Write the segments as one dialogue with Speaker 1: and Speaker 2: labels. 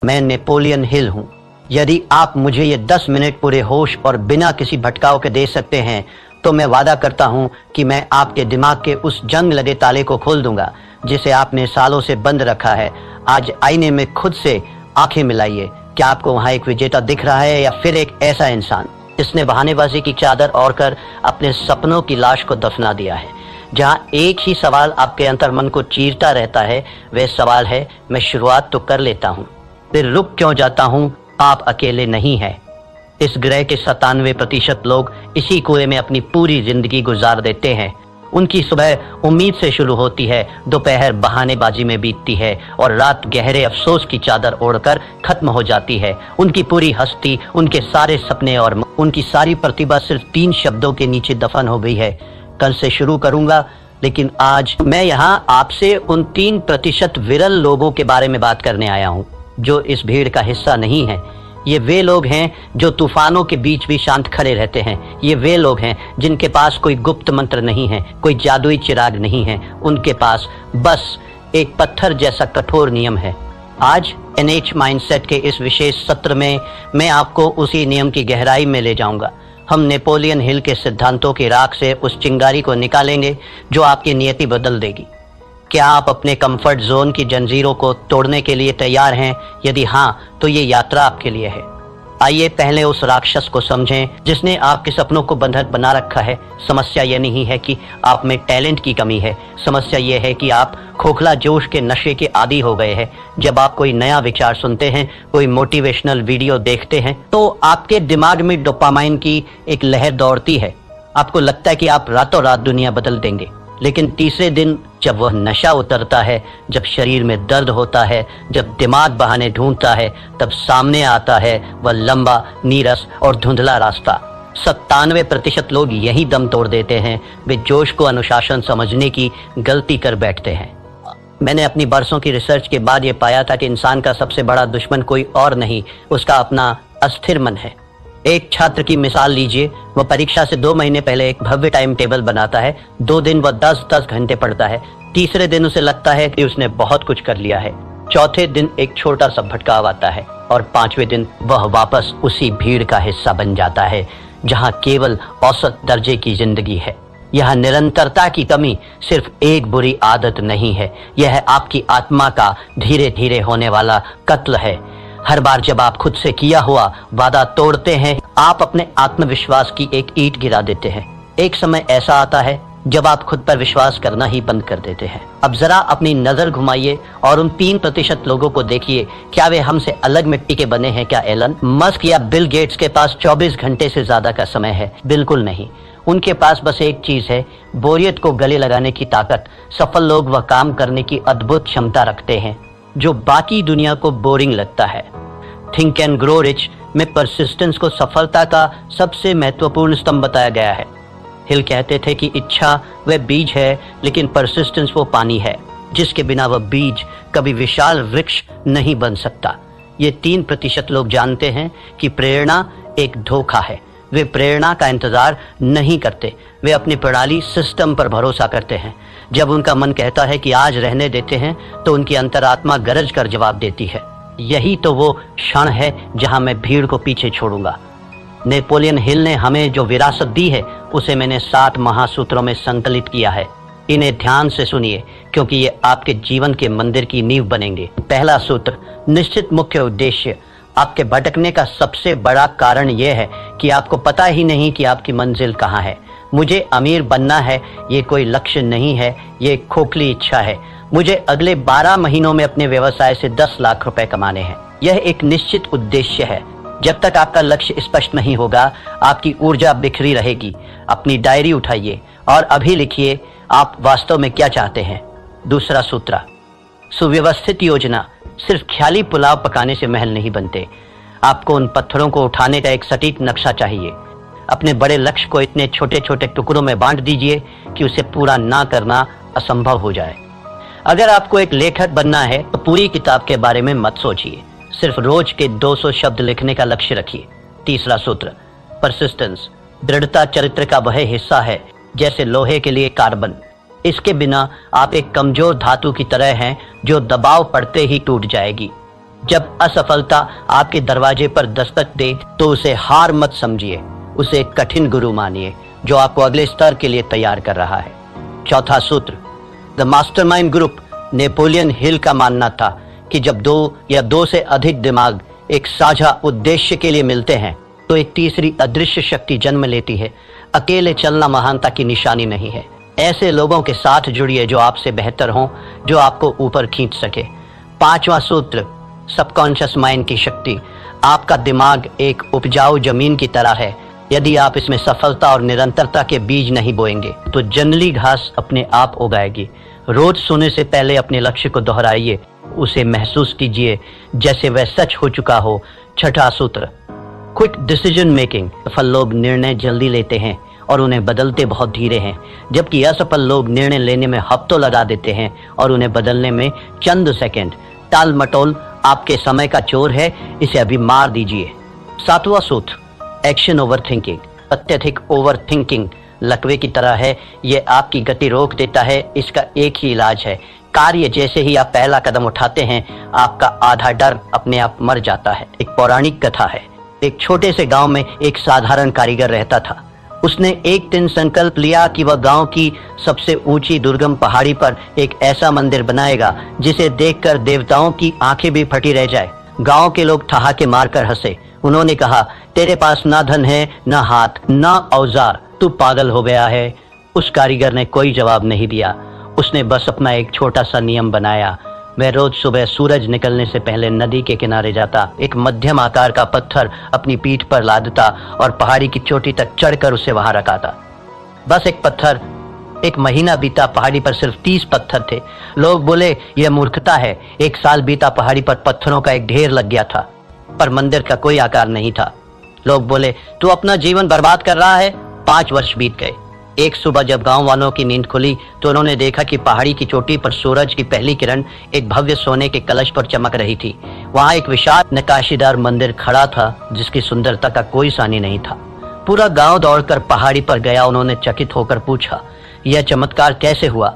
Speaker 1: मैं Napoleon Hill हूँ। यदि आप मुझे ये 10 मिनट पूरे होश और बिना किसी भटकाव के दे सकते हैं तो मैं वादा करता हूँ कि मैं आपके दिमाग के उस जंग लगे ताले को खोल दूंगा जिसे आपने सालों से बंद रखा है। आज आईने में खुद से आंखें मिलाइए। क्या आपको वहाँ एक विजेता दिख रहा है या फिर एक ऐसा इंसान जिसने बहानेबाजी की चादर ओढ़कर अपने सपनों की लाश को दफना दिया है? जहाँ एक ही सवाल आपके अंतर्मन को चीरता रहता है, वह सवाल है, मैं शुरुआत तो कर लेता हूँ, फिर रुक क्यों जाता हूँ? आप अकेले नहीं हैं। इस ग्रह के 97% लोग इसी कुएं में अपनी पूरी जिंदगी गुजार देते हैं। उनकी सुबह उम्मीद से शुरू होती है, दोपहर बहानेबाजी में बीतती है और रात गहरे अफसोस की चादर ओढ़कर खत्म हो जाती है। उनकी पूरी हस्ती, उनके सारे सपने और उनकी सारी प्रतिभा सिर्फ 3 शब्दों के नीचे दफन हो गई है। कल से शुरू करूंगा, लेकिन आज मैं यहाँ आपसे उन 3% विरल लोगों के बारे में बात करने आया हूँ जो इस भीड़ का हिस्सा नहीं है। ये वे लोग हैं जो तूफानों के बीच भी शांत खड़े रहते हैं। ये वे लोग हैं जिनके पास कोई गुप्त मंत्र नहीं है, कोई जादुई चिराग नहीं है। उनके पास बस एक पत्थर जैसा कठोर नियम है। आज एनएच माइंडसेट के इस विशेष सत्र में मैं आपको उसी नियम की गहराई में ले जाऊंगा। हम नेपोलियन हिल के सिद्धांतों की राख से उस चिंगारी को निकालेंगे जो आपकी नियति बदल देगी। क्या आप अपने कंफर्ट जोन की जंजीरों को तोड़ने के लिए तैयार हैं? यदि हाँ, तो ये यात्रा आपके लिए है। आइए पहले उस राक्षस को समझें जिसने आपके सपनों को बंधक बना रखा है। समस्या ये नहीं है कि आप में टैलेंट की कमी है, समस्या ये है कि आप खोखला जोश के नशे के आदी हो गए हैं। जब आप कोई नया विचार सुनते हैं, कोई मोटिवेशनल वीडियो देखते हैं, तो आपके दिमाग में डोपामाइन की एक लहर दौड़ती है। आपको लगता है कि आप रातों रात दुनिया बदल देंगे। लेकिन तीसरे दिन जब वह नशा उतरता है, जब शरीर में दर्द होता है, जब दिमाग बहाने ढूंढता है, तब सामने आता है वह लंबा, नीरस और धुंधला रास्ता। 97% लोग यही दम तोड़ देते हैं। वे जोश को अनुशासन समझने की गलती कर बैठते हैं। मैंने अपनी बरसों की रिसर्च के बाद ये पाया था कि इंसान का सबसे बड़ा दुश्मन कोई और नहीं, उसका अपना अस्थिर मन है। एक छात्र की मिसाल लीजिए। वह परीक्षा से 2 महीने पहले एक भव्य टाइम टेबल बनाता है। 2 दिन वह 10-10 घंटे पढ़ता है। तीसरे दिन उसे लगता है कि उसने बहुत कुछ कर लिया है। चौथे दिन एक छोटा सा भटकाव आता है और 5वें दिन वह वापस उसी भीड़ का हिस्सा बन जाता है जहां केवल औसत दर्जे की जिंदगी है। यह निरंतरता की कमी सिर्फ एक बुरी आदत नहीं है, यह आपकी आत्मा का धीरे धीरे होने वाला कत्ल है। हर बार जब आप खुद से किया हुआ वादा तोड़ते हैं, आप अपने आत्मविश्वास की एक ईंट गिरा देते हैं। एक समय ऐसा आता है जब आप खुद पर विश्वास करना ही बंद कर देते हैं। अब जरा अपनी नजर घुमाइए और उन 3% लोगों को देखिए। क्या वे हमसे अलग मिट्टी के बने हैं? क्या एलन मस्क या बिल गेट्स के पास 24 घंटे से ज्यादा का समय है? बिल्कुल नहीं। उनके पास बस एक चीज है, बोरियत को गले लगाने की ताकत। सफल लोग वह काम करने की अद्भुत क्षमता रखते हैं जो बाकी दुनिया को बोरिंग लगता है। थिंक एंड ग्रो रिच में परसिस्टेंस को सफलता का सबसे महत्वपूर्ण स्तंभ बताया गया है। हिल कहते थे कि इच्छा वह बीज है, लेकिन परसिस्टेंस वो पानी है जिसके बिना वह बीज कभी विशाल वृक्ष नहीं बन सकता। ये 3% लोग जानते हैं कि प्रेरणा एक धोखा है। वे प्रेरणा का इंतजार नहीं करते, वे अपनी प्रणाली सिस्टम पर भरोसा करते हैं। जब उनका मन कहता है कि आज रहने देते हैं, तो उनकी अंतरात्मा गरज कर जवाब देती है, यही तो वो क्षण है जहां मैं भीड़ को पीछे छोड़ूंगा। नेपोलियन हिल ने हमें जो विरासत दी है उसे मैंने 7 महासूत्रों में संकलित किया है। इन्हें ध्यान से सुनिए क्योंकि ये आपके जीवन के मंदिर की नींव बनेंगे। पहला सूत्र, निश्चित मुख्य उद्देश्य। आपके भटकने का सबसे बड़ा कारण यह है कि आपको पता ही नहीं कि आपकी मंजिल कहाँ है। मुझे अमीर बनना है, ये कोई लक्ष्य नहीं है, ये एक खोखली इच्छा है। मुझे अगले 12 महीनों में अपने व्यवसाय से 10 लाख रुपए कमाने हैं। यह एक निश्चित उद्देश्य है। जब तक आपका लक्ष्य स्पष्ट नहीं होगा, आपकी ऊर्जा बिखरी रहेगी। अपनी डायरी उठाइए और अभी लिखिए आप वास्तव में क्या चाहते हैं। दूसरा सूत्र, सुव्यवस्थित योजना। सिर्फ ख्याली पुलाव पकाने से महल नहीं बनते। आपको उन पत्थरों को उठाने का एक सटीक नक्शा चाहिए। अपने बड़े लक्ष्य को इतने छोटे छोटे टुकड़ों में बांट दीजिए कि उसे पूरा ना करना असंभव हो जाए। अगर आपको एक लेखक बनना है तो पूरी किताब के बारे में मत सोचिए, सिर्फ रोज के 200 शब्द लिखने का लक्ष्य रखिए। तीसरा सूत्र, परसिस्टेंस। दृढ़ता चरित्र का वह हिस्सा है जैसे लोहे के लिए कार्बन। इसके बिना आप एक कमजोर धातु की तरह हैं जो दबाव पड़ते ही टूट जाएगी। जब असफलता आपके दरवाजे पर दस्तक दे तो उसे हार मत समझिए, उसे एक कठिन गुरु मानिए जो आपको अगले स्तर के लिए तैयार कर रहा है। चौथा सूत्र, the mastermind group. Napoleon Hill का मानना था कि जब दो या दो से अधिक दिमाग एक साझा उद्देश्य के लिए मिलते हैं तो एक तीसरी अदृश्य शक्ति जन्म लेती है। अकेले चलना महानता की निशानी नहीं है। ऐसे लोगों के साथ जुड़िए जो आपसे बेहतर हों, जो आपको ऊपर खींच सके। पांचवा सूत्र, सबकॉन्शियस माइंड की शक्ति। आपका दिमाग एक उपजाऊ जमीन की तरह है। यदि आप इसमें सफलता और निरंतरता के बीज नहीं बोएंगे तो जंगली घास अपने आप उगाएगी। रोज सोने से पहले अपने लक्ष्य को दोहराइए, उसे महसूस कीजिए जैसे वह सच हो चुका हो। छठा सूत्र, क्विक डिसीजन मेकिंग। सफल लोग निर्णय जल्दी लेते हैं और उन्हें बदलते बहुत धीरे हैं, जबकि असफल लोग निर्णय लेने में हफ्तों लगा देते हैं और उन्हें बदलने में चंद सेकंड। टाल मटोल आपके समय का चोर है, इसे अभी मार दीजिए। सातवां सूत्र, एक्शन ओवर थिंकिंग। अत्यधिक ओवर थिंकिंग लकवे की तरह है, ये आपकी गति रोक देता है। इसका एक ही इलाज है, कार्य। जैसे ही आप पहला कदम उठाते हैं आपका आधा डर अपने आप मर जाता है। एक पौराणिक कथा है। एक छोटे से गांव में एक साधारण कारीगर रहता था। उसने एक दिन संकल्प लिया कि वह गांव की सबसे ऊंची दुर्गम पहाड़ी पर एक ऐसा मंदिर बनाएगा जिसे देखकर देवताओं की आंखें भी फटी रह जाए। गांव के लोग ठहाके मारकर हंसे। उन्होंने कहा, तेरे पास ना धन है, ना हाथ, ना औजार, तू पागल हो गया है। उस कारीगर ने कोई जवाब नहीं दिया। उसने बस अपना एक छोटा सा नियम बनाया। वह रोज सुबह सूरज निकलने से पहले नदी के किनारे जाता, एक मध्यम आकार का पत्थर अपनी पीठ पर लादता और पहाड़ी की चोटी तक चढ़कर उसे वहां रखाता। बस एक पत्थर। एक महीना बीता, पहाड़ी पर सिर्फ 30 पत्थर थे। लोग बोले, यह मूर्खता है। एक साल बीता, पहाड़ी पर पत्थरों का एक ढेर लग गया था, पर मंदिर का कोई आकार नहीं था। लोग बोले, तू अपना जीवन बर्बाद कर रहा है। 5 वर्ष बीत गए। एक सुबह जब गांव वालों की नींद खुली तो उन्होंने देखा कि पहाड़ी की चोटी पर सूरज की पहली किरण एक भव्य सोने के कलश पर चमक रही थी। वहां एक विशाल नक्काशीदार मंदिर खड़ा था जिसकी सुंदरता का कोई सानी नहीं था। पूरा गांव दौड़कर पहाड़ी पर गया। उन्होंने चकित होकर पूछा, यह चमत्कार कैसे हुआ?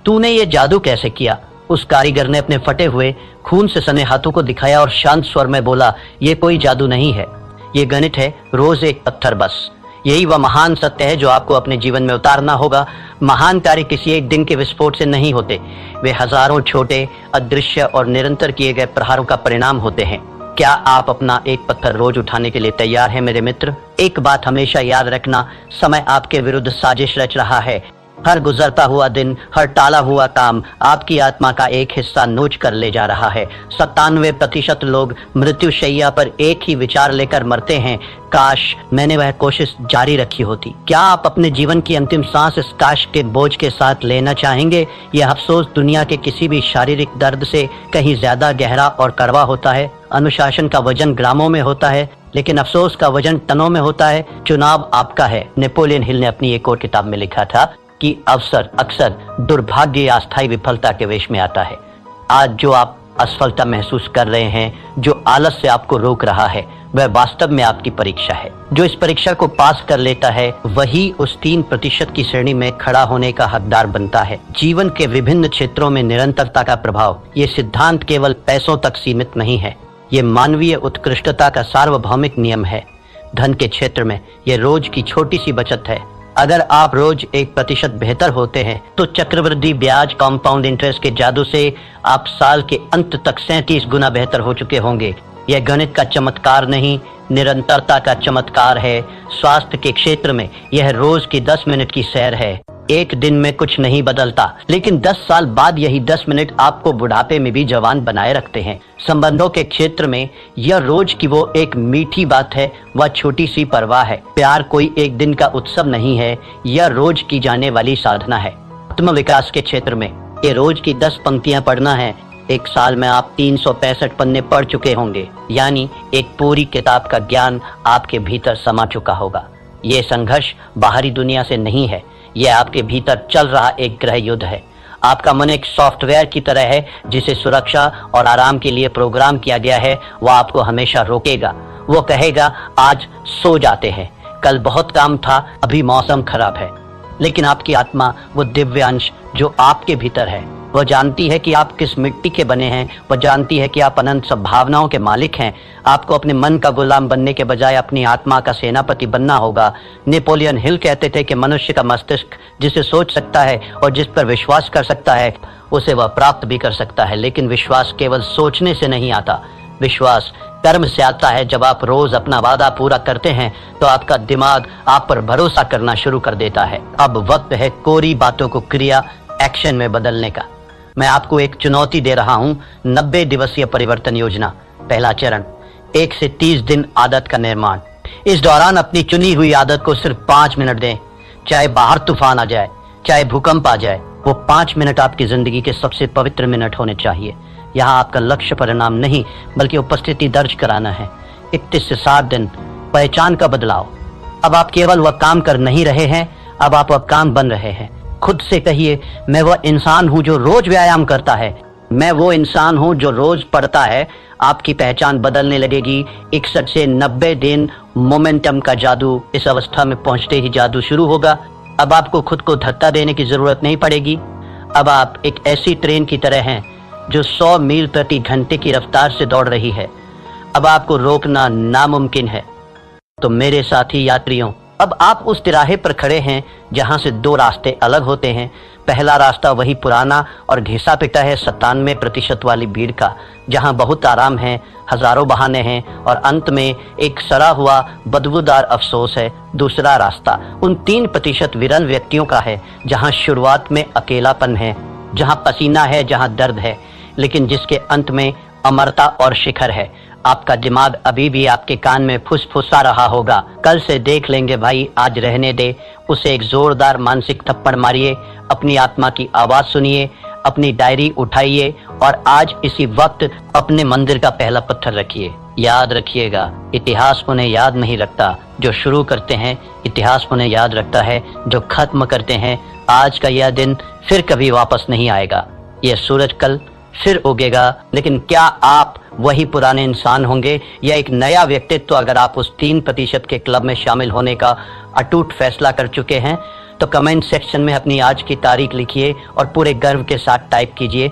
Speaker 1: तूने ये जादू कैसे किया? उस कारीगर ने अपने फटे हुए खून से सने हाथों को दिखाया और शांत स्वर में बोला, ये कोई जादू नहीं है, ये गणित है। रोज एक पत्थर बस। यही वह महान सत्य है जो आपको अपने जीवन में उतारना होगा। महान कार्य किसी एक दिन के विस्फोट से नहीं होते, वे हजारों छोटे, अदृश्य और निरंतर किए गए प्रहारों का परिणाम होते हैं। क्या आप अपना एक पत्थर रोज उठाने के लिए तैयार हैं मेरे मित्र? एक बात हमेशा याद रखना, समय आपके विरुद्ध साजिश रच रहा है। हर गुजरता हुआ दिन, हर टाला हुआ काम आपकी आत्मा का एक हिस्सा नोच कर ले जा रहा है। 97% लोग मृत्युशैया पर एक ही विचार लेकर मरते हैं, काश मैंने वह कोशिश जारी रखी होती। क्या आप अपने जीवन की अंतिम सांस इस काश के बोझ के साथ लेना चाहेंगे? यह अफसोस दुनिया के किसी भी शारीरिक दर्द से कहीं ज्यादा गहरा और कड़वा होता है। अनुशासन का वजन ग्रामों में होता है, लेकिन अफसोस का वजन टनों में होता है। चुनाव आपका है। नेपोलियन हिल ने अपनी एक और किताब में लिखा था कि अवसर अक्सर दुर्भाग्य या अस्थायी विफलता के वेश में आता है। आज जो आप असफलता महसूस कर रहे हैं, जो आलस से आपको रोक रहा है, वह वास्तव में आपकी परीक्षा है। जो इस परीक्षा को पास कर लेता है वही उस 3% की श्रेणी में खड़ा होने का हकदार बनता है। जीवन के विभिन्न क्षेत्रों में निरंतरता का प्रभाव, ये सिद्धांत केवल पैसों तक सीमित नहीं है, ये मानवीय उत्कृष्टता का सार्वभौमिक नियम है। धन के क्षेत्र में यह रोज की छोटी सी बचत है। अगर आप रोज 1% बेहतर होते हैं तो चक्रवृद्धि ब्याज, कंपाउंड इंटरेस्ट के जादू से आप साल के अंत तक 37 गुना बेहतर हो चुके होंगे। यह गणित का चमत्कार नहीं, निरंतरता का चमत्कार है। स्वास्थ्य के क्षेत्र में यह रोज की 10 मिनट की सैर है। एक दिन में कुछ नहीं बदलता, लेकिन 10 साल बाद यही 10 मिनट आपको बुढ़ापे में भी जवान बनाए रखते हैं। संबंधों के क्षेत्र में यह रोज की वो एक मीठी बात है, वह छोटी सी परवाह है। प्यार कोई एक दिन का उत्सव नहीं है, यह रोज की जाने वाली साधना है। आत्म विकास के क्षेत्र में ये रोज की 10 पंक्तियां पढ़ना है। एक साल में आप 365 पन्ने पढ़ चुके होंगे, यानी एक पूरी किताब का ज्ञान आपके भीतर समा चुका होगा। ये संघर्ष बाहरी दुनिया से नहीं है, यह आपके भीतर चल रहा एक गृह युद्ध है। आपका मन एक सॉफ्टवेयर की तरह है जिसे सुरक्षा और आराम के लिए प्रोग्राम किया गया है। वह आपको हमेशा रोकेगा। वो कहेगा, आज सो जाते हैं, कल बहुत काम था, अभी मौसम खराब है। लेकिन आपकी आत्मा, वो दिव्य अंश जो आपके भीतर है, वह जानती है कि आप किस मिट्टी के बने हैं, वह जानती है कि आप अनंत संभावनाओं के मालिक हैं। आपको अपने मन का गुलाम बनने के बजाय अपनी आत्मा का सेनापति बनना होगा। नेपोलियन हिल कहते थे कि मनुष्य का मस्तिष्क जिसे सोच सकता है और जिस पर विश्वास कर सकता है उसे वह प्राप्त भी कर सकता है, लेकिन विश्वास केवल सोचने से नहीं आता। विश्वास कर्म से आता है। जब आप रोज अपना वादा पूरा करते हैं तो आपका दिमाग आप पर भरोसा करना शुरू कर देता है। अब वक्त है कोरी बातों को क्रिया एक्शन में बदलने का। मैं आपको एक चुनौती दे रहा हूं, 90 दिवसीय परिवर्तन योजना। पहला चरण, 1 से 30 दिन आदत का निर्माण। इस दौरान अपनी चुनी हुई आदत को सिर्फ 5 मिनट दें। चाहे बाहर तूफान आ जाए, चाहे भूकंप आ जाए, वो 5 मिनट आपकी जिंदगी के सबसे पवित्र मिनट होने चाहिए। यहाँ आपका लक्ष्य परिणाम नहीं बल्कि उपस्थिति दर्ज कराना है। 31 से 60 दिन, पहचान का बदलाव। अब आप केवल वह काम कर नहीं रहे हैं, अब आप वह काम बन रहे हैं। खुद से कहिए, मैं वह इंसान हूं जो रोज व्यायाम करता है, मैं वो इंसान हूं जो रोज पढ़ता है। आपकी पहचान बदलने लगेगी। 61 से 90 दिन मोमेंटम का जादू। इस अवस्था में पहुंचते ही जादू शुरू होगा। अब आपको खुद को धक्का देने की जरूरत नहीं पड़ेगी। अब आप एक ऐसी ट्रेन की तरह हैं जो 100 मील प्रति घंटे की रफ्तार से दौड़ रही है। अब आपको रोकना नामुमकिन है। तो मेरे साथी यात्रियों, अब आप उस तिराहे पर खड़े हैं जहां से 2 रास्ते अलग होते हैं। पहला रास्ता वही पुराना और घिसा पिटा है 97% वाली भीड़ का, जहां बहुत आराम है, हजारों बहाने हैं और अंत में एक सड़ा हुआ बदबूदार अफसोस है। दूसरा रास्ता उन 3% विरल व्यक्तियों का है जहां शुरुआत में अकेलापन है, जहां पसीना है, जहां दर्द है, लेकिन जिसके अंत में अमरता और शिखर है। आपका दिमाग अभी भी आपके कान में फुसफुसा रहा होगा, कल से देख लेंगे भाई, आज रहने दे। उसे एक जोरदार मानसिक थप्पड़ मारिए, अपनी आत्मा की आवाज सुनिए, अपनी डायरी उठाइए और आज इसी वक्त अपने मंदिर का पहला पत्थर रखिए। याद रखिएगा, इतिहास उन्हें याद नहीं रखता जो शुरू करते हैं, इतिहास उन्हें याद रखता है जो खत्म करते हैं। आज का यह दिन फिर कभी वापस नहीं आएगा। यह सूरज कल फिर उगेगा, लेकिन क्या आप वही पुराने इंसान होंगे या एक नया व्यक्तित्व? अगर आप उस 3% के क्लब में शामिल होने का अटूट फैसला कर चुके हैं तो कमेंट सेक्शन में अपनी आज की तारीख लिखिए और पूरे गर्व के साथ टाइप कीजिए,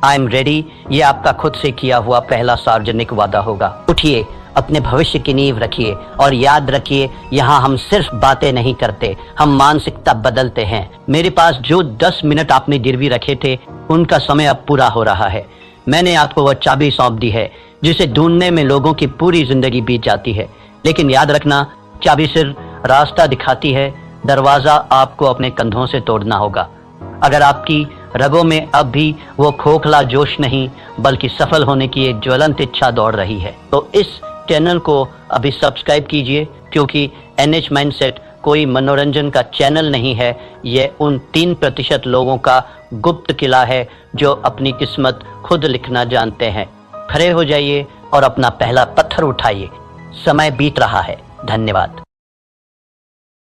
Speaker 1: आई एम रेडी। ये आपका खुद से किया हुआ पहला सार्वजनिक वादा होगा। उठिए, अपने भविष्य की नींव रखिए और याद रखिए, यहाँ हम सिर्फ बातें नहीं करते, हम मानसिकता बदलते हैं। मेरे पास जो 10 मिनट आपने गिरवी रखे थे उनका समय अब पूरा हो रहा है। मैंने आपको वह चाबी सौंप दी है जिसे ढूंढने में लोगों की पूरी जिंदगी बीत जाती है, लेकिन याद रखना, चाबी सिर्फ रास्ता दिखाती है, दरवाजा आपको अपने कंधों से तोड़ना होगा। अगर आपकी रगों में अब भी वो खोखला जोश नहीं बल्कि सफल होने की एक ज्वलंत इच्छा दौड़ रही है तो इस चैनल को अभी सब्सक्राइब कीजिए, क्योंकि NH माइंडसेट कोई मनोरंजन का चैनल नहीं है। यह उन 3% लोगों का गुप्त किला है जो अपनी किस्मत खुद लिखना जानते हैं। खड़े हो जाइए और अपना पहला पत्थर उठाइए। समय बीत रहा है। धन्यवाद।